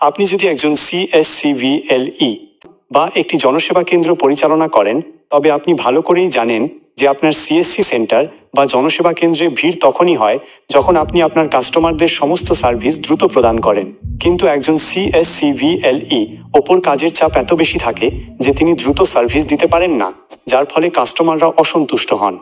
আপনি যদি একজন CSCVLE বা একটি জনসেবা কেন্দ্র পরিচালনা করেন, তবে আপনি ভালো করেই জানেন যে আপনার সিএসসি সেন্টার বা জনসেবা কেন্দ্রে ভিড় তখনই হয় যখন আপনি আপনার কাস্টমারদের সমস্ত সার্ভিস দ্রুত প্রদান করেন। কিন্তু একজন CSCVLE ওপর কাজের চাপ এত বেশি থাকে যে তিনি দ্রুত সার্ভিস দিতে পারেন না, যার ফলে কাস্টমাররা অসন্তুষ্ট হন।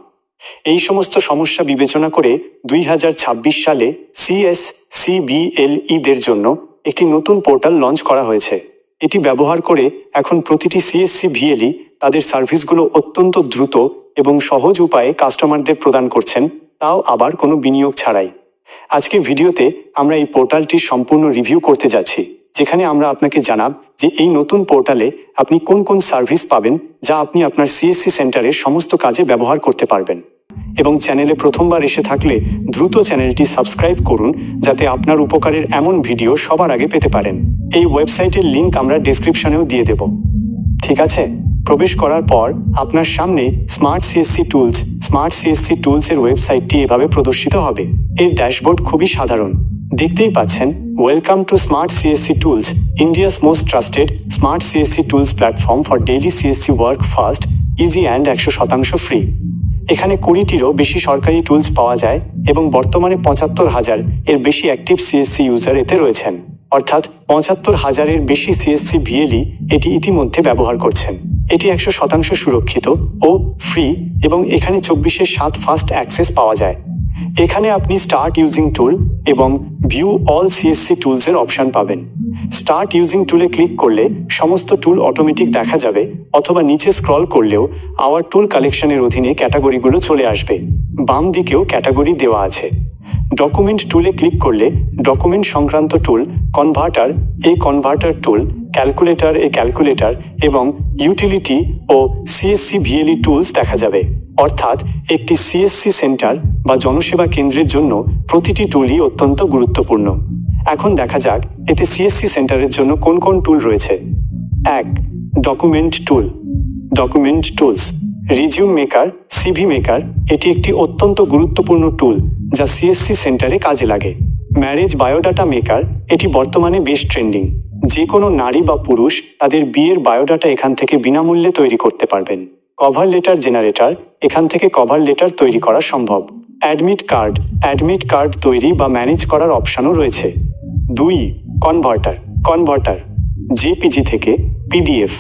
এই সমস্ত সমস্যা বিবেচনা করে 2026 সালে CSCVLE-দের জন্য একটি নতুন পোর্টাল লঞ্চ করা হয়েছে। এটি ব্যবহার করে এখন প্রতিটি CSCVLE তাদের সার্ভিসগুলো অত্যন্ত দ্রুত এবং সহজ উপায়ে কাস্টমারদের প্রদান করছেন, তাও আবার কোনো বিনিয়োগ ছাড়াই। আজকে ভিডিওতে আমরা এই পোর্টালটির সম্পূর্ণ রিভিউ করতে যাচ্ছি, যেখানে আমরা আপনাকে জানাব যে এই নতুন পোর্টালে আপনি কোন কোন সার্ভিস পাবেন যা আপনি আপনার সিএসসি সেন্টারের সমস্ত কাজে ব্যবহার করতে পারবেন। এবং চ্যানেলে প্রথমবার এসে থাকলে দ্রুত চ্যানেলটি সাবস্ক্রাইব করুন, যাতে আপনার উপকারের এমন ভিডিও সবার আগে পেতে পারেন। এই ওয়েবসাইটের লিঙ্ক আমরা ডেসক্রিপশনেও দিয়ে দেব। ঠিক আছে, প্রবেশ করার পর আপনার সামনে স্মার্ট সিএসসি টুলসের ওয়েবসাইটটি এভাবে প্রদর্শিত হবে। এর ড্যাশবোর্ড খুবই সাধারণ, দেখতেই পাচ্ছেন। Welcome to smart CSC tools, India's most trusted smart CSC tools platform for daily CSC work, fast, easy and 100% free. এখানে 20টিরও বেশি সরকারি টুলস পাওয়া যায় এবং বর্তমানে 75,000 এর বেশি অ্যাক্টিভ সিএসসি ইউজার এতে রয়েছেন, অর্থাৎ 75,000-এর বেশি CSCVLE এটি ইতিমধ্যে ব্যবহার করছেন। এটি 100% সুরক্ষিত ও ফ্রি এবং এখানে 24/7 ফাস্ট অ্যাক্সেস পাওয়া যায়। এখানে আপনি স্টার্ট ইউজিং টুল এবং ভিউ অল সিএসসি টুলসের অপশান পাবেন। স্টার্ট ইউজিং টুলে ক্লিক করলে সমস্ত টুল অটোমেটিক দেখা যাবে, অথবা নিচে স্ক্রল করলেও আওয়ার টুল কালেকশনের অধীনে ক্যাটাগরিগুলো চলে আসবে। বাম দিকেও ক্যাটাগরি দেওয়া আছে। ডকুমেন্ট টুলে ক্লিক করলে ডকুমেন্ট সংক্রান্ত টুল, কনভার্টার টুল, ক্যালকুলেটর এবং ইউটিলিটি ও CSCVLE টুলস দেখা যাবে। অর্থাৎ একটি সিএসসি সেন্টার বা জনসেবা কেন্দ্রের জন্য প্রতিটি টুলই অত্যন্ত গুরুত্বপূর্ণ। এখন দেখা যাক এতে সিএসসি সেন্টারের জন্য কোন কোন টুল রয়েছে। 1. Document tools. Resume maker, CV maker, এটি একটি অত্যন্ত গুরুত্বপূর্ণ টুল যা সিএসসি সেন্টারে কাজে লাগে। ম্যারেজ বায়োডাটা মেকার, এটি বর্তমানে বেশ ট্রেন্ডিং। যে কোনো নারী বা পুরুষ তাদের বিয়ের বায়োডাটা এখান থেকে বিনামূল্যে তৈরি করতে পারবেন। কভার লেটার জেনারেটর, এখান থেকে কভার লেটার তৈরি করা সম্ভব। অ্যাডমিট কার্ড তৈরি বা ম্যানেজ করার অপশানও রয়েছে। 2. কনভার্টার। জেপিজি থেকে PDF,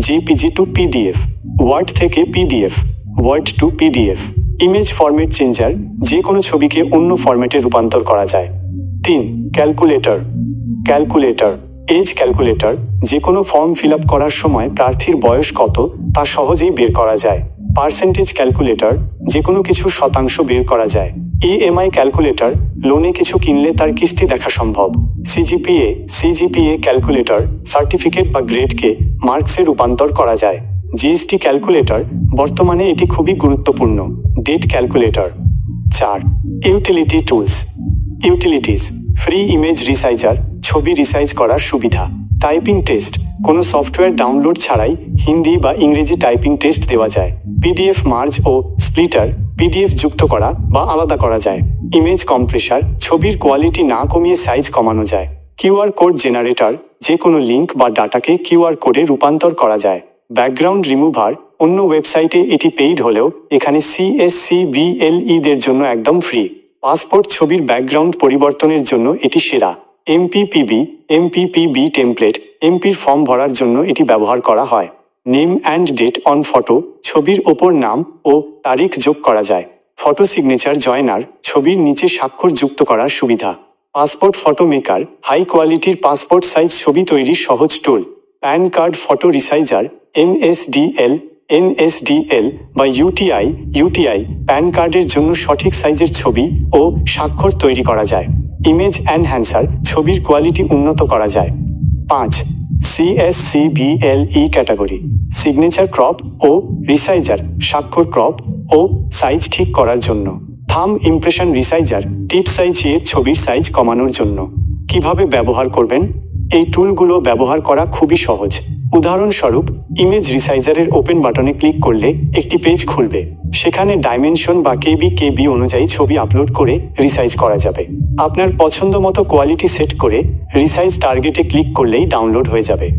JPG to PDF, word থেকে PDF, word to PDF। Image format changer, যে কোনো ছবিকে অন্য ফরম্যাটে রূপান্তর করা যায়। 3. ক্যালকুলেটর। এজ ক্যালকুলেটর, যে কোনো ফর্ম ফিল আপ করার সময় প্রার্থীর বয়স কত তা সহজেই বের করা যায়। পার্সেন্টেজ ক্যালকুলেটর, যে কোনো কিছু শতাংশ বের করা যায়। EMI ক্যালকুলেটর, লোনে কিছু কিনলে তার কিস্তি দেখা সম্ভব। CGPA ক্যালকুলেটর, সার্টিফিকেট বা গ্রেডকে মার্কসে রূপান্তর করা যায়। GST ক্যালকুলেটর, বর্তমানে এটি খুবই গুরুত্বপূর্ণ। Date calculator. 4. Utilities. Free image resizer, ছবি রিসাইজ করার সুবিধা। টাইপিং টেস্ট, কোনো সফটওয়্যার ডাউনলোড ছাড়াই হিন্দি বা ইংরেজি টাইপিং টেস্ট দেওয়া যায়। PDF মার্জ ও স্প্লিটার, PDF যুক্ত করা বা আলাদা করা যায়। ইমেজ কম্প্রেসার, ছবির কোয়ালিটি না কমিয়ে সাইজ কমানো যায়। QR কোড জেনারেটর, যে কোনো লিঙ্ক বা ডাটাকে QR কোডে রূপান্তর করা যায়। ব্যাকগ্রাউন্ড রিমুভার, অন্য ওয়েবসাইটে এটি পেইড হলেও এখানে CSCVLE-দের জন্য একদম ফ্রি। পাসপোর্ট ছবির ব্যাকগ্রাউন্ড পরিবর্তনের জন্য এটি সেরা। MPPB টেমপ্লেট, এমপির ফর্ম ভরার জন্য এটি ব্যবহার করা হয়। Name and date on photo, ছবির ওপর নাম ও তারিখ যোগ করা যায়। ফটো সিগনেচার জয়নার, ছবির নিচে স্বাক্ষর যুক্ত করার সুবিধা। পাসপোর্ট ফটো মেকার, হাই কোয়ালিটির পাসপোর্ট সাইজ ছবি তৈরির সহজ tool. PAN card photo resizer, NSDL বা UTI, প্যান কার্ডের জন্য সঠিক সাইজের ছবি ও স্বাক্ষর তৈরি করা যায়। ইমেজ এনহ্যান্সার, ছবির কোয়ালিটি উন্নত করা যায়। 5. CSCVLE category. সিগনেচার ক্রপ ও রিসাইজার, স্বাক্ষর ক্রপ ও সাইজ ঠিক করার জন্য। থাম্ব ইমপ্রেশন রিসাইজার, টিপ সাইজের ছবির সাইজ কমানোর জন্য। কিভাবে ব্যবহার করবেন? এই টুলগুলো ব্যবহার করা খুবই সহজ। উদাহরণস্বরূপ, ইমেজ রিসাইজারের ওপেন বাটনে ক্লিক করলে একটি পেজ খুলবে। সেখানে ডাইমেনশন বা কেবি অনুযায়ী ছবি আপলোড করে রিসাইজ করা যাবে। আপনার পছন্দ মতো কোয়ালিটি সেট করে রিসাইজ টার্গেটে ক্লিক করলেই ডাউনলোড হয়ে যাবে।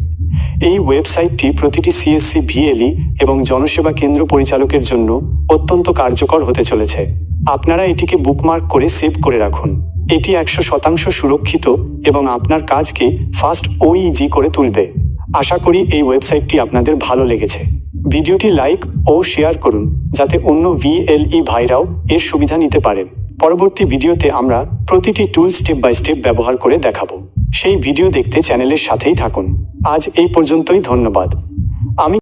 এই ওয়েবসাইটটি প্রতিটি সিএসসি ভিএলই এবং জনসেবা কেন্দ্র পরিচালকের জন্য অত্যন্ত কার্যকর হতে চলেছে। আপনারা এটিকে বুকমার্ক করে সেভ করে রাখুন। এটি 100% সুরক্ষিত এবং আপনার কাজকে ফাস্ট ও ইজি করে তুলবে। আশা করি এই ওয়েবসাইটটি আপনাদের ভালো লেগেছে। ভিডিওটি লাইক ও শেয়ার করুন যাতে অন্য ভিএলই ভাইরাও এর সুবিধা নিতে পারেন। পরবর্তী ভিডিওতে আমরা প্রতিটি টুল স্টেপ বাই স্টেপ ব্যবহার করে দেখাবো। সেই ভিডিও দেখতে চ্যানেলের সাথেই থাকুন। আজ এই পর্যন্তই, ধন্যবাদ। আমি